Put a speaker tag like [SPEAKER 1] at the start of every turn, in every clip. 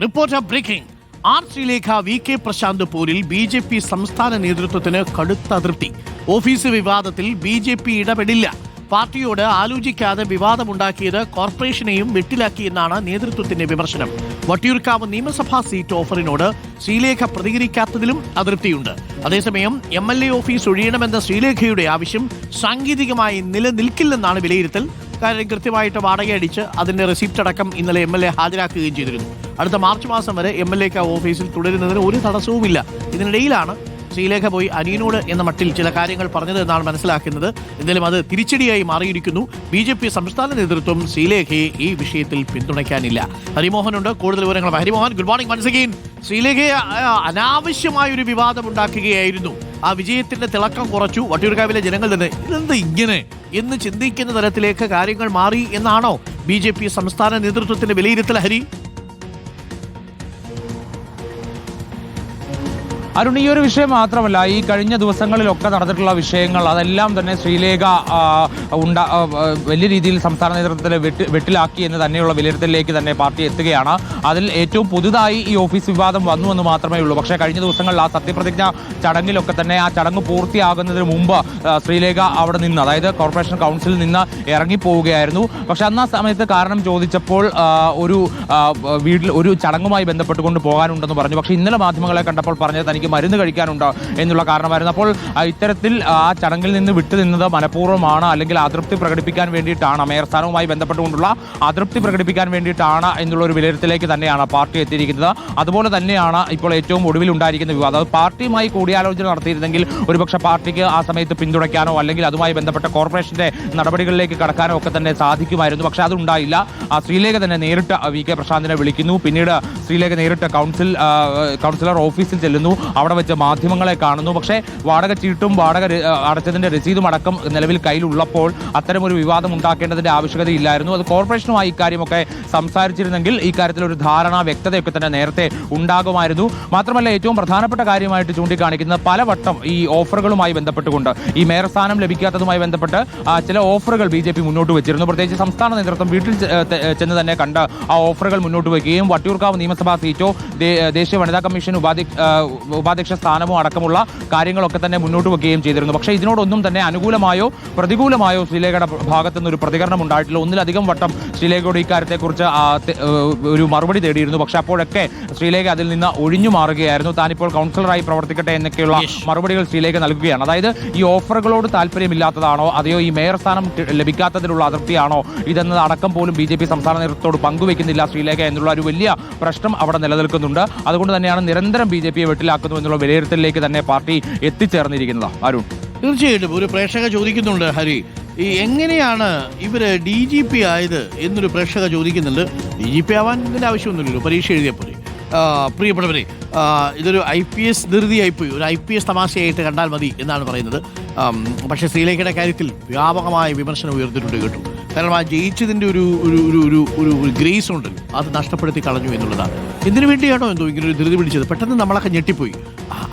[SPEAKER 1] Reporter breaking. R Sreelekha V K Prasanth പോരിൽ BJP സംസ്ഥാന നേതൃത്വത്തിന് കടുത്ത അതൃപ്തി. ഓഫീസ് വിവാദത്തിൽ BJP ഇടപെടില്ല. പാർട്ടിയോട് ആലോചിക്കാതെ വിവാദമുണ്ടാക്കിയത് കോർപ്പറേഷനെയും വെട്ടിലാക്കിയെന്നാണ് നേതൃത്വത്തിന്റെ വിമർശനം. വട്ടിയൂർക്കാവ് നിയമസഭാ സീറ്റ് ഓഫറിനോട് ശ്രീലേഖ പ്രതികരിക്കാത്തതിലും അതൃപ്തിയുണ്ട്. അതേസമയം MLA ഓഫീസ് ഒഴിയണമെന്ന ശ്രീലേഖയുടെ ആവശ്യം സാങ്കേതികമായി നിലനിൽക്കില്ലെന്നാണ് വിലയിരുത്തൽ. കാര്യം കൃത്യമായിട്ട് വാടകയടിച്ച് അതിന്റെ റെസിപ്റ്റ് അടക്കം ഇന്നലെ MLA ഹാജരാക്കുകയും ചെയ്തിരുന്നു. അടുത്ത മാർച്ച് മാസം വരെ MLA ഓഫീസിൽ തുടരുന്നതിന് ഒരു തടസ്സവുമില്ല. ഇതിനിടയിലാണ് ശ്രീലേഖ പോയി അനിയനോട് എന്ന മട്ടിൽ ചില കാര്യങ്ങൾ പറഞ്ഞത് എന്നാണ് മനസ്സിലാക്കുന്നത്. എന്തായാലും അത് തിരിച്ചടിയായി മാറിയിരിക്കുന്നു. BJP സംസ്ഥാന നേതൃത്വം ശ്രീലേഖയെ ഈ വിഷയത്തിൽ പിന്തുണയ്ക്കാനില്ല. ഹരിമോഹനുണ്ട് കൂടുതൽ വിവരങ്ങൾ. Harimohan, good morning once again. ശ്രീലേഖയെ അനാവശ്യമായൊരു വിവാദം ഉണ്ടാക്കുകയായിരുന്നു. ആ വിജയത്തിന്റെ തിളക്കം കുറച്ചു. വട്ടിയൂർക്കാവിലെ ജനങ്ങൾ തന്നെ ഇതെന്ത് ഇങ്ങനെ എന്ന് ചിന്തിക്കുന്ന തരത്തിലേക്ക് കാര്യങ്ങൾ മാറി എന്നാണോ BJP സംസ്ഥാന നേതൃത്വത്തിന്റെ വിലയിരുത്തൽ? ഹരി,
[SPEAKER 2] അരുൺ, ഈ ഒരു വിഷയം മാത്രമല്ല, ഈ കഴിഞ്ഞ ദിവസങ്ങളിലൊക്കെ നടന്നിട്ടുള്ള വിഷയങ്ങൾ അതെല്ലാം തന്നെ ശ്രീലേഖ വലിയ രീതിയിൽ സംസ്ഥാന നേതൃത്വത്തെ വെട്ടിലാക്കി എന്ന് തന്നെയുള്ള വിലയിരുത്തലിലേക്ക് തന്നെ പാർട്ടി എത്തുകയാണ്. അതിൽ ഏറ്റവും പുതുതായി ഈ ഓഫീസ് വിവാദം വന്നു എന്ന് മാത്രമേ ഉള്ളൂ. പക്ഷേ കഴിഞ്ഞ ദിവസങ്ങളിൽ ആ സത്യപ്രതിജ്ഞ ചടങ്ങിലൊക്കെ തന്നെ ആ ചടങ്ങ് പൂർത്തിയാകുന്നതിന് മുമ്പ് ശ്രീലേഖ അവിടെ നിന്ന്, അതായത് കോർപ്പറേഷൻ കൗൺസിലിൽ നിന്ന് ഇറങ്ങിപ്പോവുകയായിരുന്നു. പക്ഷെ അന്ന് ആ സമയത്ത് കാരണം ചോദിച്ചപ്പോൾ വീട്ടിൽ ഒരു ചടങ്ങുമായി ബന്ധപ്പെട്ടുകൊണ്ട് പോകാനുണ്ടെന്ന് പറഞ്ഞു. പക്ഷേ ഇന്നലെ മാധ്യമങ്ങളെ കണ്ടപ്പോൾ പറഞ്ഞത് തനിക്ക് മരുന്ന് കഴിക്കാനുണ്ട് എന്നുള്ള കാരണമായിരുന്നു. അപ്പോൾ ഇത്തരത്തിൽ ആ ചടങ്ങിൽ നിന്ന് വിട്ടുനിന്നത് മനഃപൂർവ്വമാണ്, അല്ലെങ്കിൽ അതൃപ്തി പ്രകടിപ്പിക്കാൻ വേണ്ടിയിട്ടാണ്, മേയർ സ്ഥാനവുമായി ബന്ധപ്പെട്ടുകൊണ്ടുള്ള അതൃപ്തി പ്രകടിപ്പിക്കാൻ വേണ്ടിയിട്ടാണ് എന്നുള്ള ഒരു വിലയിരുത്തലേക്ക് തന്നെയാണ് പാർട്ടി എത്തിയിരിക്കുന്നത്. അതുപോലെ തന്നെയാണ് ഇപ്പോൾ ഏറ്റവും ഒടുവിൽ ഉണ്ടായിരിക്കുന്ന വിവാദം. അത് പാർട്ടിയുമായി കൂടിയാലോചന നടത്തിയിരുന്നെങ്കിൽ ഒരുപക്ഷെ പാർട്ടിക്ക് ആ സമയത്ത് പിന്തുണയ്ക്കാനോ അല്ലെങ്കിൽ അതുമായി ബന്ധപ്പെട്ട കോർപ്പറേഷന്റെ നടപടികളിലേക്ക് കടക്കാനോ ഒക്കെ തന്നെ സാധിക്കുമായിരുന്നു. പക്ഷെ അതുണ്ടായില്ല. ശ്രീലേഖ തന്നെ നേരിട്ട് വി കെ പ്രശാന്തിനെ വിളിക്കുന്നു. പിന്നീട് ശ്രീലേഖ നേരിട്ട് കൗൺസിലർ ഓഫീസിൽ ചെല്ലുന്നു. അവിടെ വെച്ച് മാധ്യമങ്ങളെ കാണുന്നു. പക്ഷേ വാടക ചീട്ടും വാടക അടച്ചതിന്റെ രസീതും അടക്കം നിലവിൽ കയ്യിലുള്ളപ്പോൾ അത്തരമൊരു വിവാദം ഉണ്ടാക്കേണ്ടതിന്റെ ആവശ്യകതയില്ലായിരുന്നു. അത് കോർപ്പറേഷനുമായി ഇക്കാര്യമൊക്കെ സംസാരിച്ചിരുന്നെങ്കിൽ ഈ കാര്യത്തിൽ ഒരു ധാരണ, വ്യക്തതയൊക്കെ തന്നെ നേരത്തെ ഉണ്ടാകുമായിരുന്നു. മാത്രമല്ല, ഏറ്റവും പ്രധാനപ്പെട്ട കാര്യമായിട്ട് ചൂണ്ടിക്കാണിക്കുന്നത് പലവട്ടം ഈ ഓഫറുകളുമായി ബന്ധപ്പെട്ടുകൊണ്ട്, ഈ മേയർ സ്ഥാനം ലഭിക്കാത്തതുമായി ബന്ധപ്പെട്ട് ചില ഓഫറുകൾ BJP മുന്നോട്ട് വെച്ചിരുന്നു. പ്രത്യേകിച്ച് സംസ്ഥാന നേതൃത്വം വീട്ടിൽ ചെന്ന് തന്നെ കണ്ട് ആ ഓഫറുകൾ മുന്നോട്ട് വയ്ക്കുകയും വട്ടിയൂർക്കാവ് നിയമസഭാ സീറ്റോ ദേശീയ വനിതാ കമ്മീഷൻ ഉപാധ്യക്ഷ സ്ഥാനമോ അടക്കമുള്ള കാര്യങ്ങളൊക്കെ തന്നെ മുന്നോട്ട് വെക്കുകയും ചെയ്തിരുന്നു. പക്ഷേ ഇതിനോടൊന്നും തന്നെ അനുകൂലമായോ പ്രതികൂലമായോ ശ്രീലേഖയുടെ ഭാഗത്തു നിന്നൊരു പ്രതികരണം ഉണ്ടായിട്ടില്ല. ഒന്നിലധികം വട്ടം ശ്രീലേഖയുടെ ഇക്കാര്യത്തെക്കുറിച്ച് ഒരു മറുപടി തേടിയിരുന്നു. പക്ഷെ അപ്പോഴൊക്കെ ശ്രീലേഖ അതിൽ നിന്ന് ഒഴിഞ്ഞു മാറുകയായിരുന്നു. താനിപ്പോൾ കൗൺസിലറായി പ്രവർത്തിക്കട്ടെ എന്നൊക്കെയുള്ള മറുപടികൾ ശ്രീലേഖ നൽകുകയാണ്. അതായത് ഈ ഓഫറുകളോട് താല്പര്യമില്ലാത്തതാണോ, അതെയോ ഈ മേയർ സ്ഥാനം ലഭിക്കാത്തതിലുള്ള അതൃപ്തിയാണോ ഇതെന്നത് അടക്കം പോലും BJP സംസ്ഥാന നേതൃത്വത്തോട് പങ്കുവെക്കുന്നില്ല ശ്രീലേഖ എന്നുള്ള ഒരു വലിയ പ്രശ്നം അവിടെ നിലനിൽക്കുന്നുണ്ട്. അതുകൊണ്ട് തന്നെയാണ് നിരന്തരം BJPയെ വെട്ടിലാക്കുന്നു എന്നുള്ള വിലയിരുത്തലിലേക്ക് തന്നെ പാർട്ടി എത്തിച്ചേർന്നിരിക്കുന്നത്. അരുൺ,
[SPEAKER 1] തീർച്ചയായിട്ടും ഒരു പ്രേക്ഷക ചോദിക്കുന്നുണ്ട്, ഹരി, ഈ എങ്ങനെയാണ് ഇവര് DGP ആയത് എന്നൊരു പ്രേക്ഷക ചോദിക്കുന്നുണ്ട്. DGP ആവാൻ ഇതിന്റെ ആവശ്യമൊന്നുമില്ലല്ലോ, പരീക്ഷ എഴുതിയപ്പോൾ. പ്രിയപ്പെട്ടവരെ, ഇതൊരു IPS ധൃതിയായിപ്പോയി, ഒരു IPS തമാശയായിട്ട് കണ്ടാൽ മതി എന്നാണ് പറയുന്നത്. പക്ഷേ ശ്രീലേഖയുടെ കാര്യത്തിൽ വ്യാപകമായ വിമർശനം ഉയർന്നിട്ടുണ്ട് കേട്ടു. കാരണം ആ ജയിച്ചതിൻ്റെ ഒരു ഗ്രേസ് ഉണ്ടല്ലോ, അത് നഷ്ടപ്പെടുത്തി കളഞ്ഞു എന്നുള്ളതാണ്. എന്തിനു വേണ്ടിയാണോ എന്തോ ഇങ്ങനെ ഒരു ധൃതി പിടിച്ചത്? പെട്ടെന്ന് നമ്മളൊക്കെ ഞെട്ടിപ്പോയി.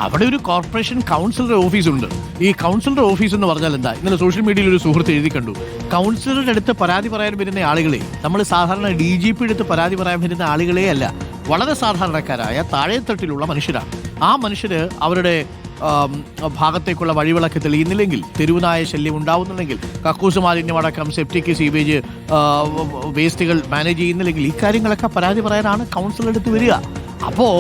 [SPEAKER 1] അവിടെ ഒരു കോർപ്പറേഷൻ കൗൺസിലർ ഓഫീസുണ്ട്. ഈ കൗൺസിലർ ഓഫീസ് എന്ന് പറഞ്ഞാൽ എന്താ? ഇന്നലെ സോഷ്യൽ മീഡിയയിൽ ഒരു സുഹൃത്ത് എഴുതി കണ്ടു, കൗൺസിലറുടെ അടുത്ത് പരാതി പറയാൻ വരുന്ന ആളുകളെ, നമ്മൾ സാധാരണ DGP അടുത്ത് പരാതി പറയാൻ വരുന്ന ആളുകളെ അല്ല, വളരെ സാധാരണക്കാരായ താഴെത്തട്ടിലുള്ള മനുഷ്യരാണ്. ആ മനുഷ്യര് അവരുടെ ഭാഗത്തേക്കുള്ള വഴിവിളക്ക് തെളിയുന്നില്ലെങ്കിൽ, തെരുവുനായ ശല്യം ഉണ്ടാവുന്നുണ്ടെങ്കിൽ, കക്കൂസ് മാലിന്യം അടക്കം സെപ്റ്റിക് സീവേജ് വേസ്റ്റുകൾ മാനേജ് ചെയ്യുന്നില്ലെങ്കിൽ ഈ കാര്യങ്ങളൊക്കെ പരാതി പറയാനാണ് കൗൺസിലർ എടുത്ത് വരിക. അപ്പോൾ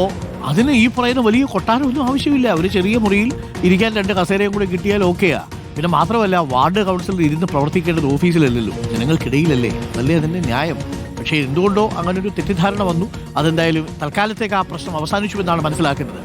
[SPEAKER 1] അതിന് ഈ പറയുന്ന വലിയ കൊട്ടാരമൊന്നും ആവശ്യമില്ല. ഒരു ചെറിയ മുറിയിൽ ഇരിക്കാൻ 2 കസേരയും കൂടെ കിട്ടിയാൽ ഓക്കെയാ. പിന്നെ മാത്രമല്ല, വാർഡ് കൗൺസിലർ ഇരുന്ന് പ്രവർത്തിക്കേണ്ടത് ഓഫീസിലല്ലല്ലോ, ജനങ്ങൾക്കിടയിലല്ലേ. അതല്ലേ അതിൻ്റെ ന്യായം. പക്ഷേ എന്തുകൊണ്ടോ അങ്ങനൊരു തെറ്റിദ്ധാരണ വന്നു. അതെന്തായാലും തൽക്കാലത്തേക്ക് ആ പ്രശ്നം അവസാനിച്ചു എന്നാണ് മനസ്സിലാക്കുന്നത്.